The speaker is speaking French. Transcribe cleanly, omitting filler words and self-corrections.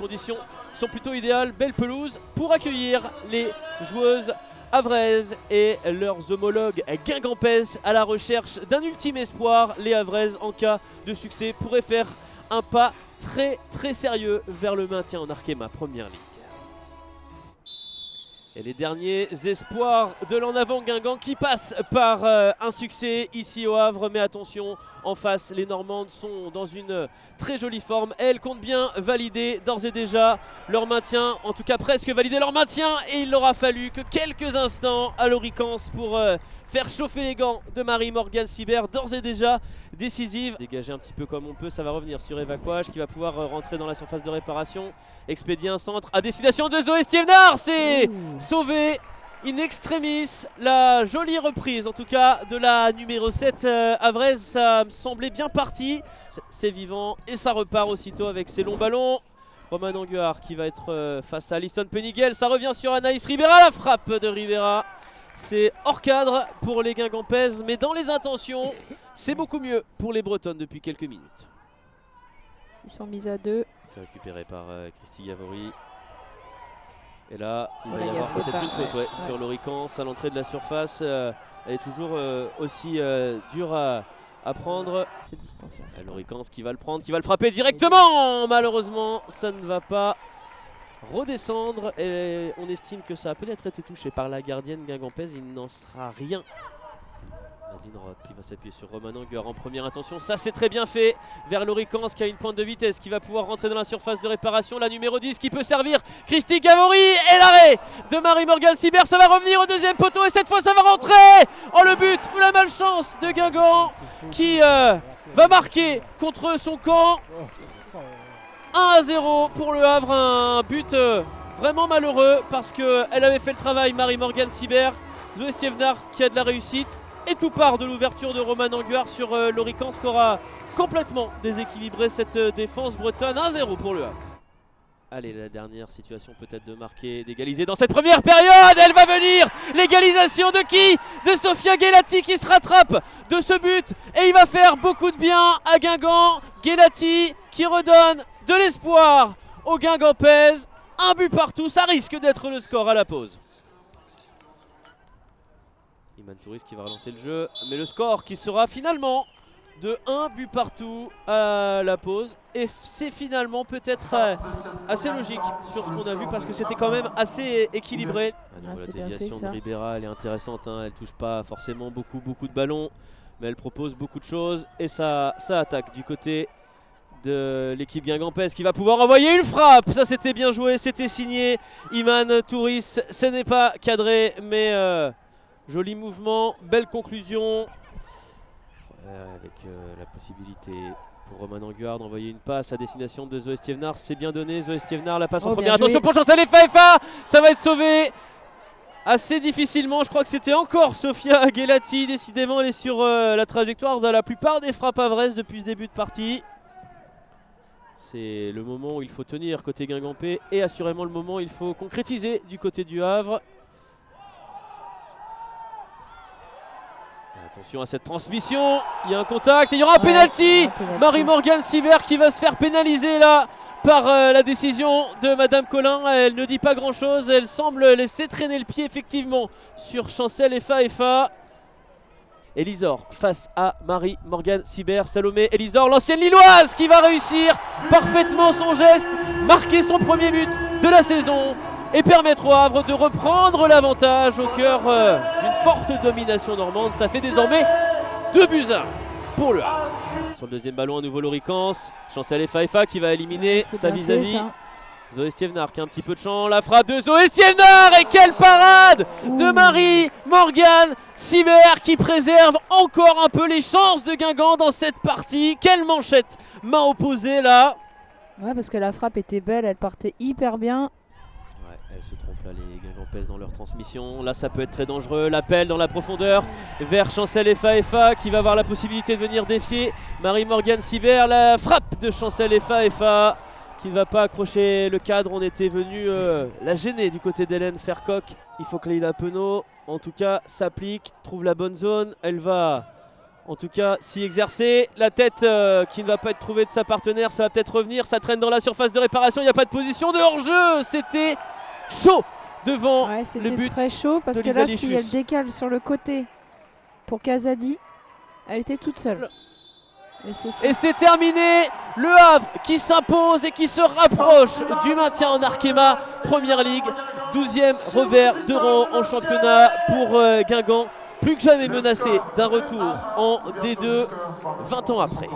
conditions sont plutôt idéales. Belle pelouse pour accueillir les joueuses havraises et leurs homologues guingampaises à la recherche d'un ultime espoir. Les havraises, en cas de succès, pourraient faire un pas très sérieux vers le maintien en Arkema Première Ligue. Et les derniers espoirs de l'en avant Guingamp qui passent par un succès ici au Havre. Mais attention, en face, les Normandes sont dans une très jolie forme. Elles comptent bien valider d'ores et déjà leur maintien, en tout cas presque valider leur maintien. Et il aura fallu que quelques instants à l'Oricance pour faire chauffer les gants de Marie-Morgane Sibert, d'ores et déjà décisive. Dégager un petit peu comme on peut, ça va revenir sur Évacuage qui va pouvoir rentrer dans la surface de réparation. Expédier un centre à destination de Zoé Stievenard, c'est sauvé in extremis. La jolie reprise en tout cas de la numéro 7 havraise, ça me semblait bien parti. C'est vivant et ça repart aussitôt avec ses longs ballons. Roman Anguard qui va être face à Alison Peniguel, ça revient sur Anaïs Rivera, la frappe de Rivera. C'est hors cadre pour les Guingampaises, mais dans les intentions, c'est beaucoup mieux pour les Bretonnes depuis quelques minutes. Ils sont mis à 2. C'est récupéré par Christy Gavory. Et là, il va y a avoir peut-être une faute ouais. sur l'Oricance à l'entrée de la surface. Elle est toujours aussi dure à prendre. Cette distance. L'Oricance qui va le prendre, qui va le frapper directement. Malheureusement, ça ne va pas redescendre et on estime que ça a peut-être été touché par la gardienne guingampaise. Il n'en sera rien. Madeline Roth qui va s'appuyer sur Roman Anguard en première intention. Ça c'est très bien fait vers l'Oricance qui a une pointe de vitesse qui va pouvoir rentrer dans la surface de réparation. La numéro 10 qui peut servir Christy Gavory et l'arrêt de Marie-Morgane Sibert. Ça va revenir au deuxième poteau et cette fois ça va rentrer. Oh le but ou la malchance de Guingamp qui va marquer contre son camp. 1-0 pour le Havre, un but vraiment malheureux parce qu'elle avait fait le travail, Marie-Morgane Sibert. Zoé Stievenard qui a de la réussite et tout part de l'ouverture de Roman Anguard sur l'Oricance qui aura complètement déséquilibré cette défense bretonne. 1-0 pour le Havre. Allez, la dernière situation peut-être de marquer, d'égaliser dans cette première période. Elle va venir, l'égalisation de qui? De Sofia Guelati qui se rattrape de ce but et il va faire beaucoup de bien à Guingamp. Guelati qui redonne de l'espoir aux Guingampaises. Un but partout, ça risque d'être le score à la pause. Iman Touris qui va relancer le jeu, mais le score qui sera finalement de 1 but partout à la pause. Et c'est finalement peut-être assez logique sur ce qu'on a vu parce que c'était quand même assez équilibré. La déviation de Ribera, elle est intéressante, hein. Elle touche pas forcément beaucoup de ballons, mais elle propose beaucoup de choses et ça attaque du côté de l'équipe guingampaise qui va pouvoir envoyer une frappe. Ça c'était bien joué, c'était signé Iman Touris. Ce n'est pas cadré, mais joli mouvement, belle conclusion. Avec la possibilité pour Roman Anguard d'envoyer une passe à destination de Zoé Stievenard. C'est bien donné, Zoé Stievenard, la passe en première. Attention pour Chancel FA, ça va être sauvé assez difficilement. Je crois que c'était encore Sofia Guelati. Décidément, elle est sur la trajectoire de la plupart des frappes havraises depuis ce début de partie. C'est le moment où il faut tenir côté guingampais et assurément le moment où il faut concrétiser du côté du Havre. Attention à cette transmission, il y a un contact et il y aura un penalty. Marie-Morgane Sibert qui va se faire pénaliser là par la décision de Madame Collin. Elle ne dit pas grand chose, elle semble laisser traîner le pied effectivement sur Chancel FA. Elisor face à Marie-Morgane Sibert. Salomé Elisor, l'ancienne Lilloise qui va réussir parfaitement son geste, marquer son premier but de la saison et permettre au Havre de reprendre l'avantage au cœur d'une forte domination normande. Ça fait désormais 2-1 pour le Havre. Sur le deuxième ballon, à nouveau l'Oricance. Chancel FA qui va éliminer sa vis-à-vis. Zoé Stievenard qui a un petit peu de champ. La frappe de Zoé Stievenard et quelle parade de Marie-Morgane Sibert qui préserve encore un peu les chances de Guingamp dans cette partie. Quelle manchette, main opposée là. Ouais, parce que la frappe était belle, elle partait hyper bien. Ouais, elle se trompe là, les Guingampaises dans leur transmission. Là, ça peut être très dangereux. L'appel dans la profondeur vers Chancel FA qui va avoir la possibilité de venir défier Marie-Morgane Sibert. La frappe de Chancel FA qui ne va pas accrocher le cadre. On était venu la gêner du côté d'Hélène Fercoq. Il faut que Leila Penaud, en tout cas, s'applique, trouve la bonne zone. Elle va En tout cas, s'y exercer, la tête qui ne va pas être trouvée de sa partenaire, ça va peut-être revenir, ça traîne dans la surface de réparation, il n'y a pas de position de hors-jeu, c'était chaud devant Ouais, le c'était but. très chaud parce de que là, Lisa si Lichus. elle décale sur le côté pour Kazadi, elle était toute seule. Et c'est terminé, le Havre qui s'impose et qui se rapproche du maintien en Arkema Première Ligue. 12e revers de rang en championnat pour Guingamp. Plus que jamais menacé d'un retour en D2 20 ans après.